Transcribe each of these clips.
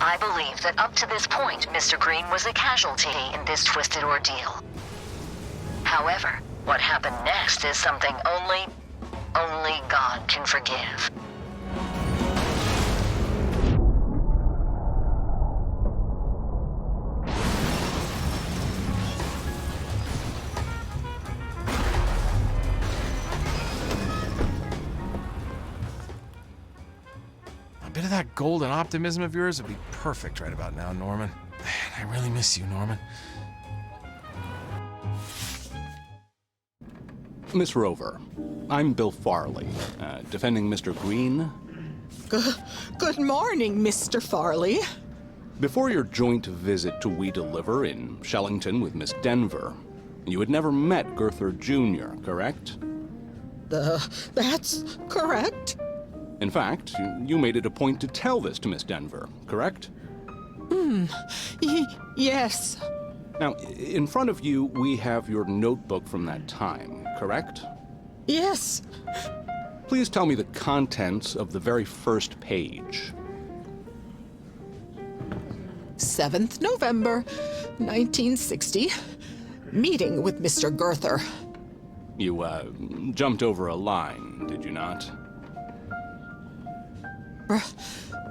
I believe that up to this point, Mr. Green was a casualty in this twisted ordeal. However, what happened next is something only God can forgive. A bit of that golden optimism of yours would be perfect right about now, Norman. Man, I really miss you, Norman. Miss Rover, I'm Bill Farley, defending Mr. Green. Good morning, Mr. Farley. Before your joint visit to We Deliver in Shellington with Miss Denver, you had never met Gurther Jr., correct? That's correct. In fact, you made it a point to tell this to Miss Denver, correct? Yes. Now, in front of you, we have your notebook from that time, correct? Yes. Please tell me the contents of the very first page. 7th November, 1960. Meeting with Mr. Gurther. You, jumped over a line, did you not?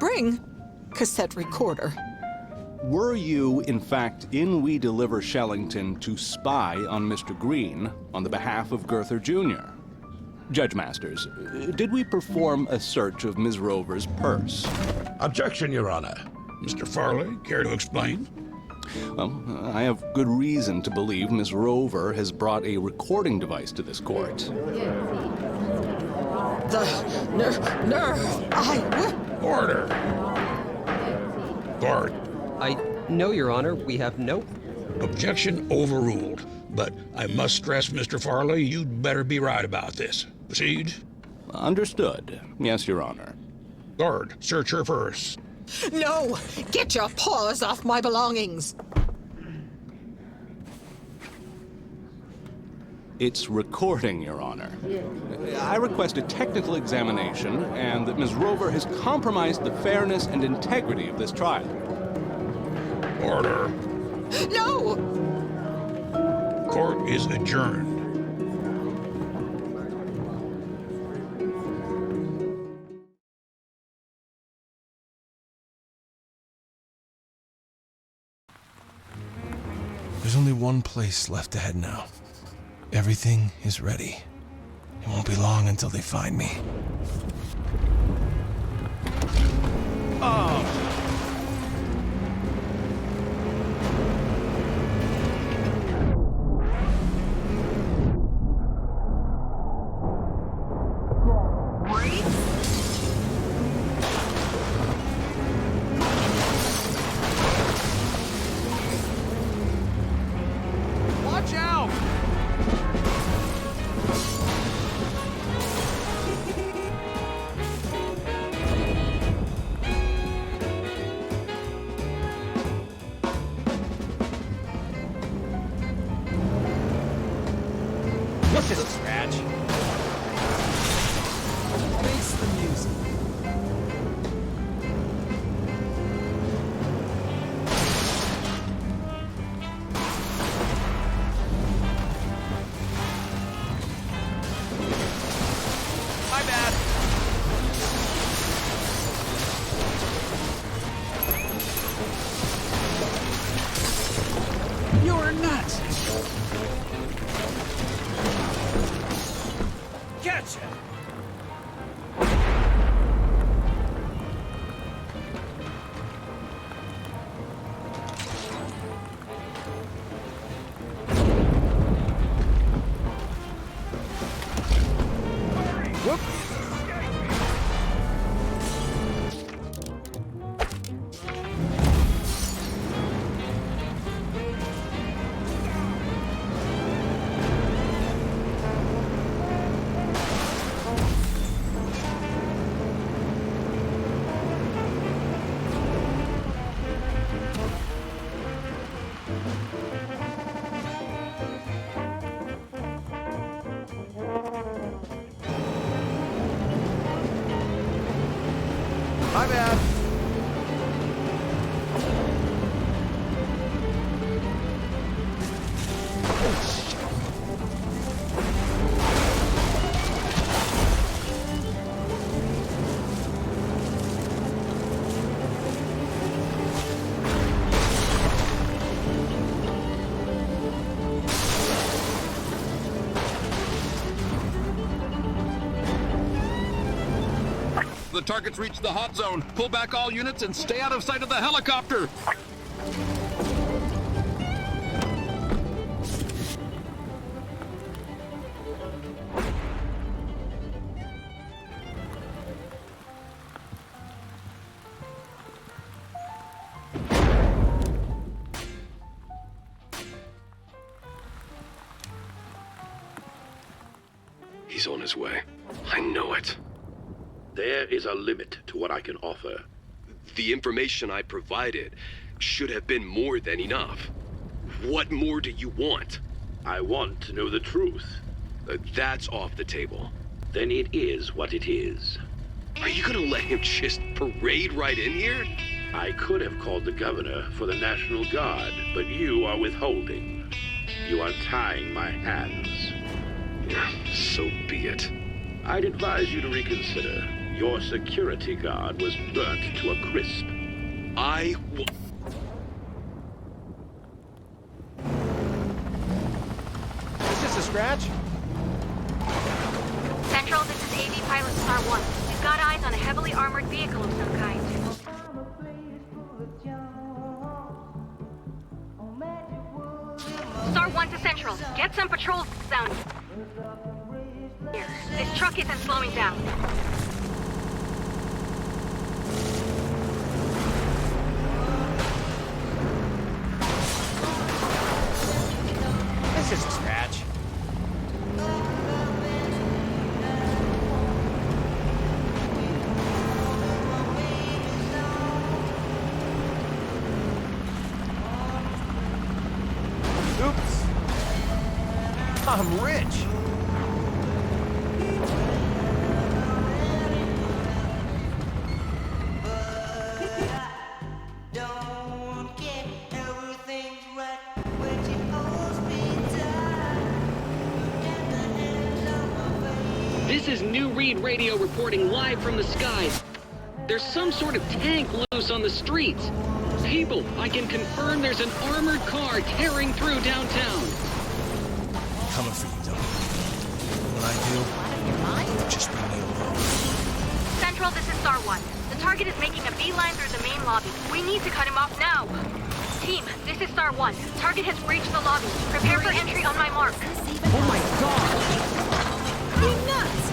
Bring cassette recorder. Were you, in fact, in We Deliver Shellington to spy on Mr. Green on the behalf of Gurther Jr.? Judge Masters, did we perform a search of Ms. Rover's purse? Objection, Your Honor. Mr. Farley, care to explain? Well, I have good reason to believe Ms. Rover has brought a recording device to this court. The nerve, Order! Guard. No, Your Honor, we have no... Objection overruled. But I must stress, Mr. Farley, you'd better be right about this. Proceed. Understood. Yes, Your Honor. Guard, search her purse. No! Get your paws off my belongings! It's recording, Your Honor. I request a technical examination and that Ms. Rover has compromised the fairness and integrity of this trial. Order. No! Court is adjourned. There's only one place left to head now. Everything is ready. It won't be long until they find me. Oh! Watch out! What's this, Scratch? Face the music. My bad. You're nuts. Gotcha. Whoop. My bad. target's reached the hot zone. Pull back all units and stay out of sight of the helicopter. He's on his way. I know it. There is a limit to what I can offer. The information I provided should have been more than enough. What more do you want? I want to know the truth. That's off the table. Then it is what it is. Are you gonna let him just parade right in here? I could have called the governor for the National Guard, but you are withholding. You are tying my hands. So be it. I'd advise you to reconsider. Your security guard was burnt to a crisp. Is this a scratch? Central, this is AV Pilot Star 1. We've got eyes on a heavily armored vehicle of some kind. Star 1 to Central. Get some patrols down here. This truck isn't slowing down. This is a scratch. Oops. I'm rich. This is New Read Radio reporting live from the skies. There's some sort of tank loose on the streets. People, I can confirm there's an armored car tearing through downtown. Coming for you, Dummy. When I do, just leave me alone. Central, this is Star 1. The target is making a beeline through the main lobby. We need to cut him off now. Team, this is Star 1. Target has breached the lobby. Prepare for entry on my mark. Oh my god! You nuts!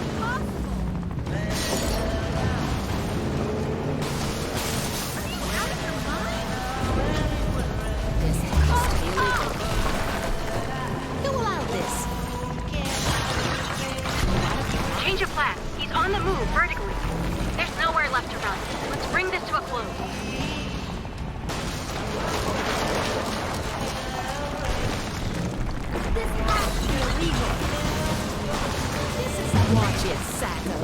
Change of plan. He's on the move vertically. There's nowhere left to run. Let's bring this to a close. This has to be illegal. This is a watch it, Sacco.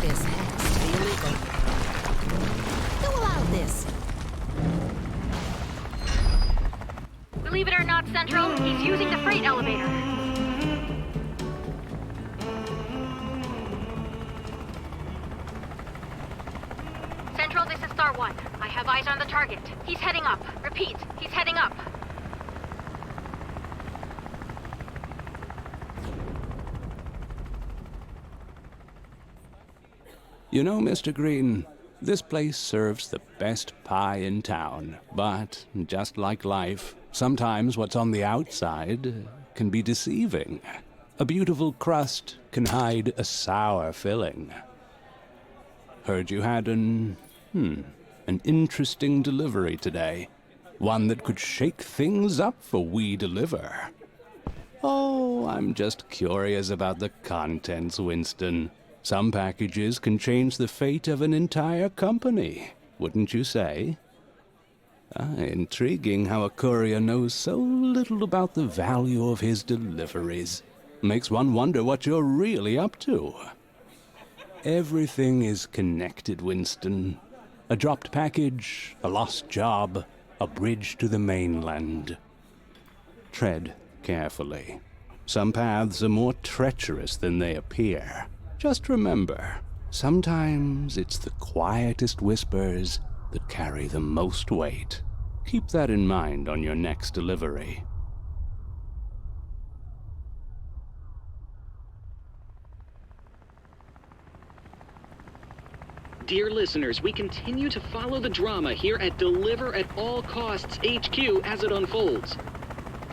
This has to be illegal. Who allowed this? Believe it or not, Central, he's using the freight elevator. Central, this is Star 1. I have eyes on the target. He's heading up. Repeat, he's heading up. You know, Mr. Green, this place serves the best pie in town. But, just like life, sometimes what's on the outside can be deceiving. A beautiful crust can hide a sour filling. Heard you had an interesting delivery today. One that could shake things up for We Deliver. Oh, I'm just curious about the contents, Winston. Some packages can change the fate of an entire company, wouldn't you say? Intriguing how a courier knows so little about the value of his deliveries. Makes one wonder what you're really up to. Everything is connected, Winston. A dropped package, a lost job, a bridge to the mainland. Tread carefully. Some paths are more treacherous than they appear. Just remember, sometimes it's the quietest whispers that carry the most weight. Keep that in mind on your next delivery. Dear listeners, we continue to follow the drama here at Deliver at All Costs HQ as it unfolds.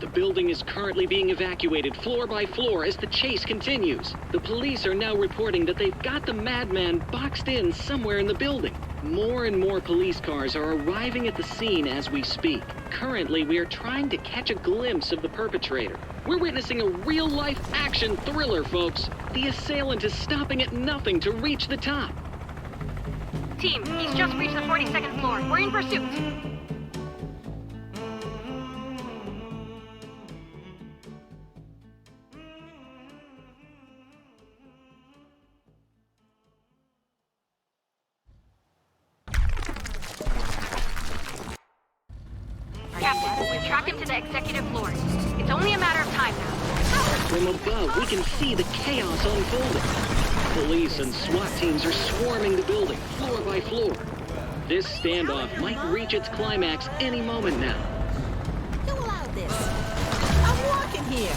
The building is currently being evacuated floor by floor as the chase continues. The police are now reporting that they've got the madman boxed in somewhere in the building. More and more police cars are arriving at the scene as we speak. Currently, we are trying to catch a glimpse of the perpetrator. We're witnessing a real-life action thriller, folks. The assailant is stopping at nothing to reach the top. Team, he's just reached the 42nd floor. We're in pursuit. Captain, we've tracked him to the executive floor. It's only a matter of time now. From above, we can see the chaos unfolding. Police and SWAT teams are swarming the building, floor by floor. This standoff might reach its climax any moment now. Who allowed this? I'm walking here.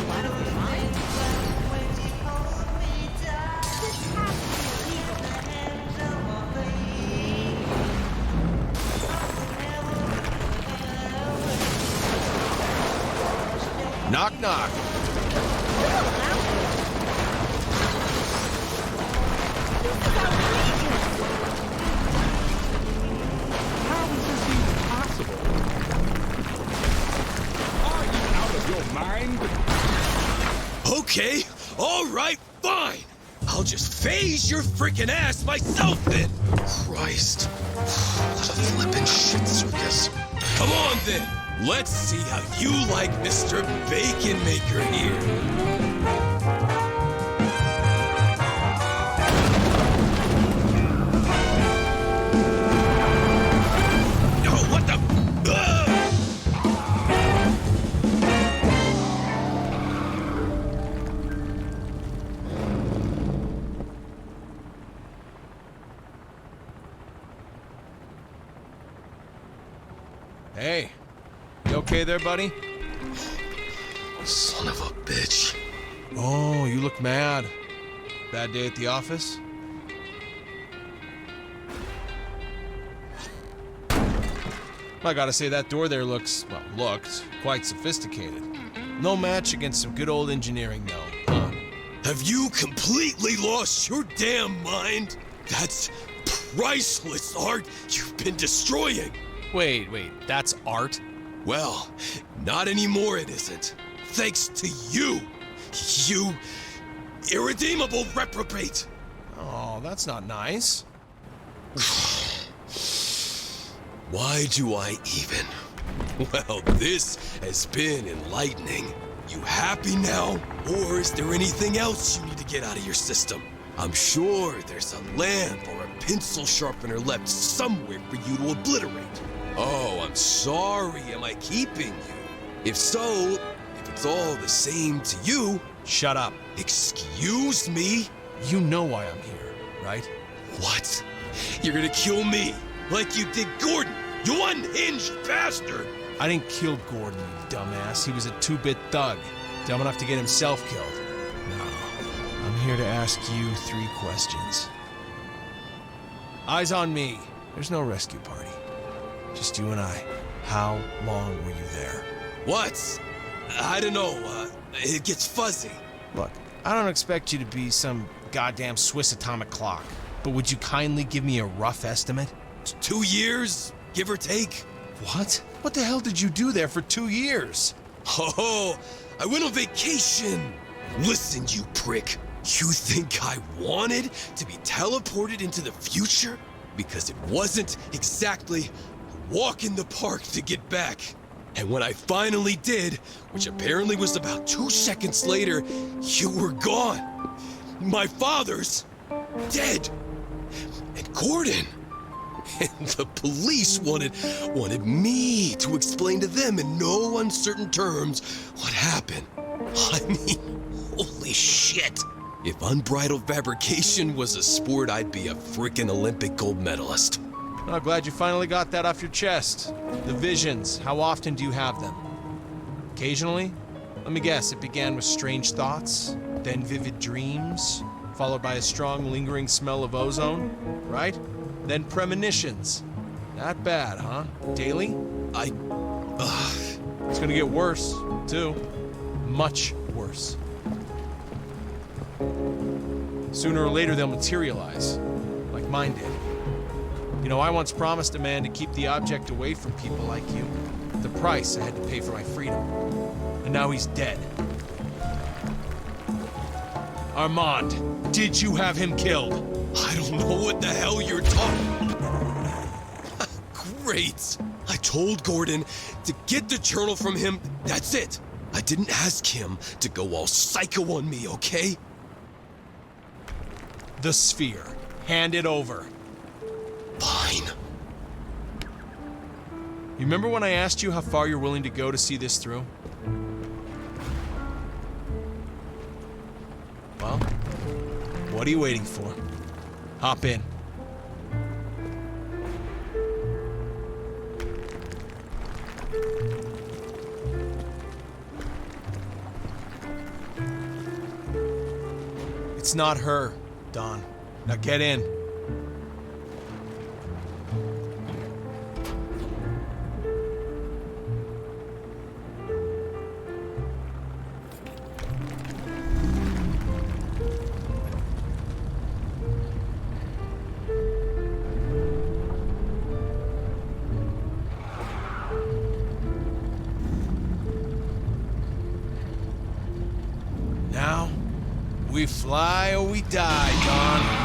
Why don't we mind? Knock, knock. How is this even possible? Are you out of your mind? Okay, all right, fine. I'll just phase your freaking ass myself then. Christ. What a flippin' shit circus. Come on then. Let's see how you like Mr. Bacon Maker here. Hey, you okay there, buddy? Son of a bitch. Oh, you look mad. Bad day at the office? I gotta say, that door there looked quite sophisticated. No match against some good old engineering, though, huh? Have you completely lost your damn mind? That's priceless art you've been destroying. Wait, that's art? Well, not anymore it isn't. Thanks to you. You irredeemable reprobate. Oh, that's not nice. Why do I even? Well, this has been enlightening. You happy now? Or is there anything else you need to get out of your system? I'm sure there's a lamp or a pencil sharpener left somewhere for you to obliterate. Oh, I'm sorry, am I keeping you? If so, if it's all the same to you... Shut up. Excuse me? You know why I'm here, right? What? You're gonna kill me, like you did Gordon, you unhinged bastard! I didn't kill Gordon, you dumbass. He was a two-bit thug, dumb enough to get himself killed. No, I'm here to ask you 3 questions. Eyes on me. There's no rescue party. Just you and I. How long were you there? What? I don't know. It gets fuzzy. Look, I don't expect you to be some goddamn Swiss atomic clock, but would you kindly give me a rough estimate? 2 years, give or take. What? What the hell did you do there for 2 years? Oh, I went on vacation. Listen, you prick. You think I wanted to be teleported into the future? Because it wasn't exactly a walk in the park to get back. And when I finally did, which apparently was about 2 seconds later, you were gone. My father's dead. And Gordon. And the police wanted me to explain to them in no uncertain terms what happened. I mean, holy shit. If unbridled fabrication was a sport, I'd be a freaking Olympic gold medalist. I'm glad you finally got that off your chest. The visions, how often do you have them? Occasionally? Let me guess, it began with strange thoughts, then vivid dreams, followed by a strong, lingering smell of ozone, right? Then premonitions. Not bad, huh? Daily? It's gonna get worse, too. Much worse. Sooner or later, they'll materialize, like mine did. You know, I once promised a man to keep the object away from people like you. The price I had to pay for my freedom. And now he's dead. Armand, did you have him killed? I don't know what the hell you're talking. Great. I told Gordon to get the journal from him. That's it. I didn't ask him to go all psycho on me, okay? The sphere. Hand it over. Fine. You remember when I asked you how far you're willing to go to see this through? Well, what are you waiting for? Hop in. It's not her, Don. Now get in. Now, we fly or we die, Don.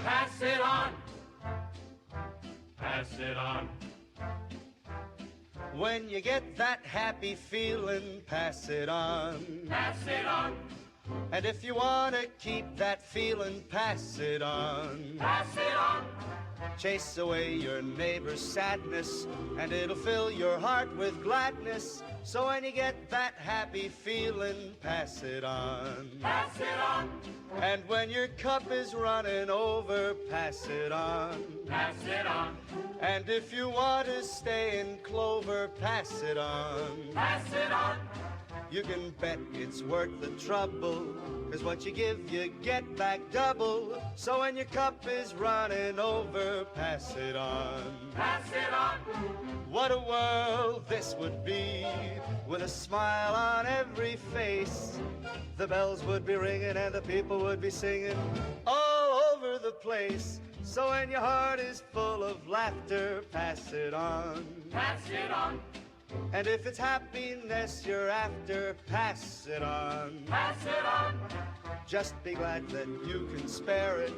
Pass it on. Pass it on. When you get that happy feeling, pass it on. Pass it on. And if you want to keep that feeling, pass it on. Pass it on. Chase away your neighbor's sadness, and it'll fill your heart with gladness. So when you get that happy feeling, pass it on. Pass it on. And when your cup is running over, pass it on. Pass it on. And if you want to stay in clover, pass it on. Pass it on. You can bet it's worth the trouble, 'cause what you give, you get back double. So when your cup is running over, pass it on. Pass it on. What a world this would be, with a smile on every face. The bells would be ringing and the people would be singing all over the place. So when your heart is full of laughter, pass it on. Pass it on. And if it's happiness you're after, pass it on. Pass it on. Just be glad that you can spare it,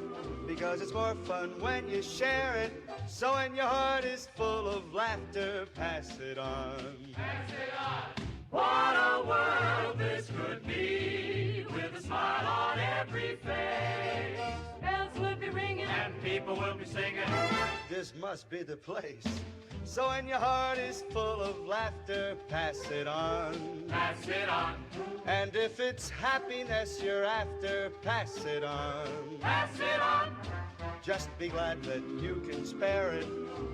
because it's more fun when you share it. So when your heart is full of laughter, pass it on. Pass it on. What a world this could be, with a smile on every face. Bells would be ringing and people will be singing. This must be the place. So when your heart is full of laughter, pass it on. Pass it on. And if it's happiness you're after, pass it on. Pass it on. Just be glad that you can spare it,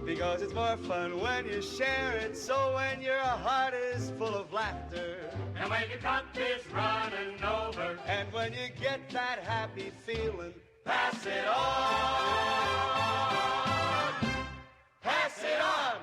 because it's more fun when you share it. So when your heart is full of laughter, and when your cup is running over, and when you get that happy feeling, pass it on. Pass it on.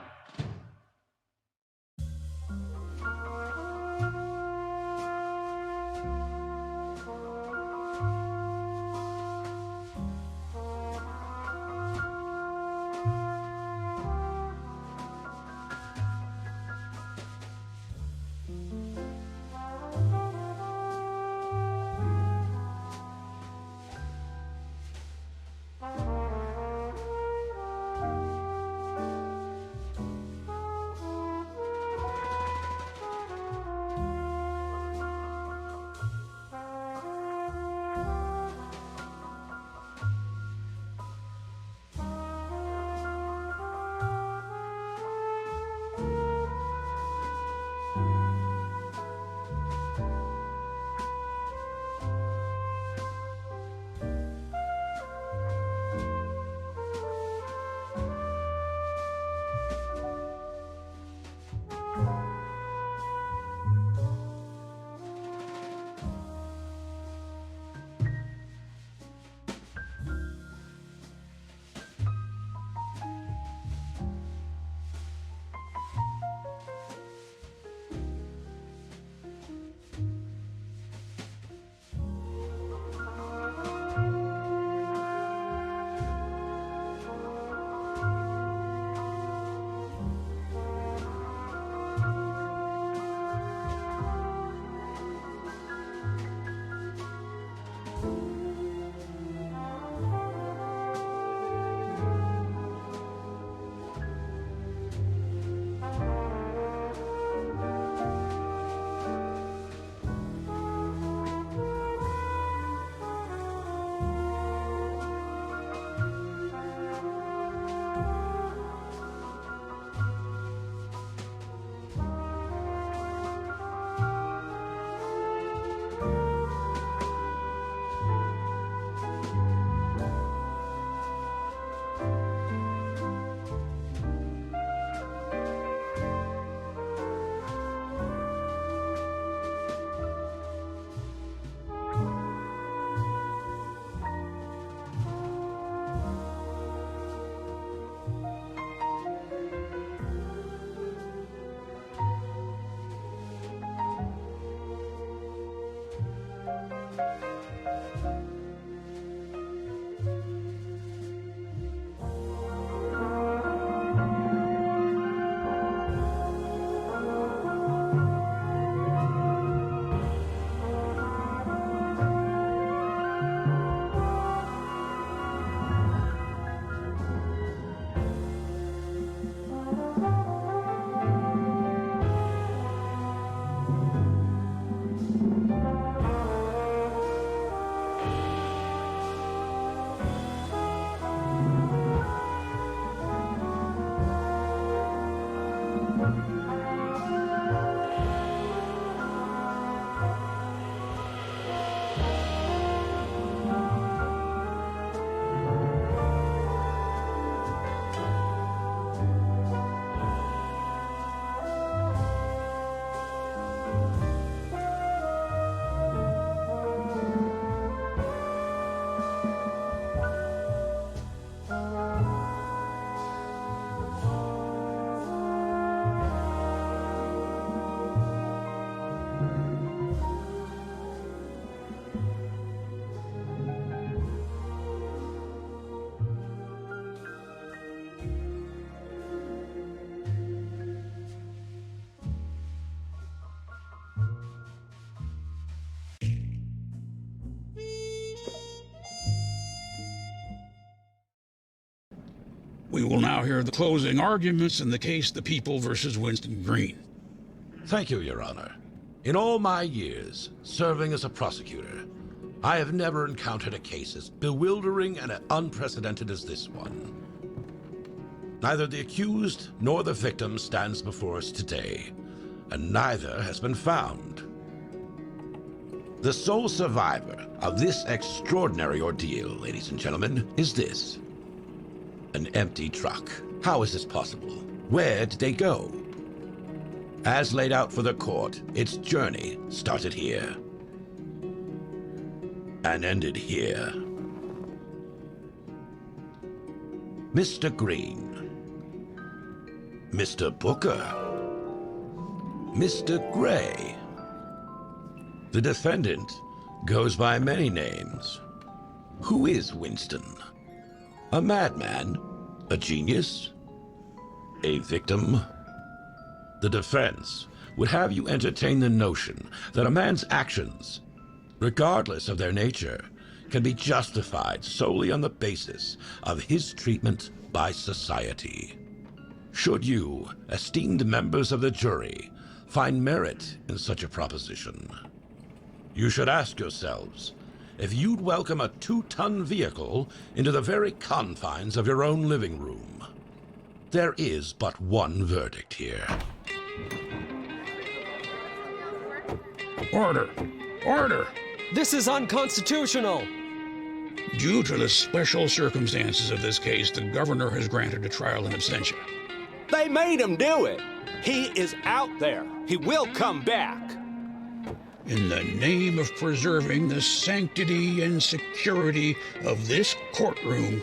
We will now hear the closing arguments in the case The People versus Winston Green. Thank you, Your Honor. In all my years serving as a prosecutor, I have never encountered a case as bewildering and unprecedented as this one. Neither the accused nor the victim stands before us today, and neither has been found. The sole survivor of this extraordinary ordeal, ladies and gentlemen, is this. An empty truck. How is this possible? Where did they go? As laid out for the court, its journey started here and ended here. Mr. Green, Mr. Booker, Mr. Gray. The defendant goes by many names. Who is Winston? A madman? A genius? A victim? The defense would have you entertain the notion that a man's actions, regardless of their nature, can be justified solely on the basis of his treatment by society. Should you, esteemed members of the jury, find merit in such a proposition, you should ask yourselves if you'd welcome a 2-ton vehicle into the very confines of your own living room. There is but one verdict here. Order! Order! This is unconstitutional! Due to the special circumstances of this case, the governor has granted a trial in absentia. They made him do it. He is out there. He will come back. In the name of preserving the sanctity and security of this courtroom,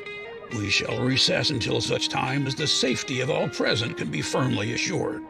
we shall recess until such time as the safety of all present can be firmly assured.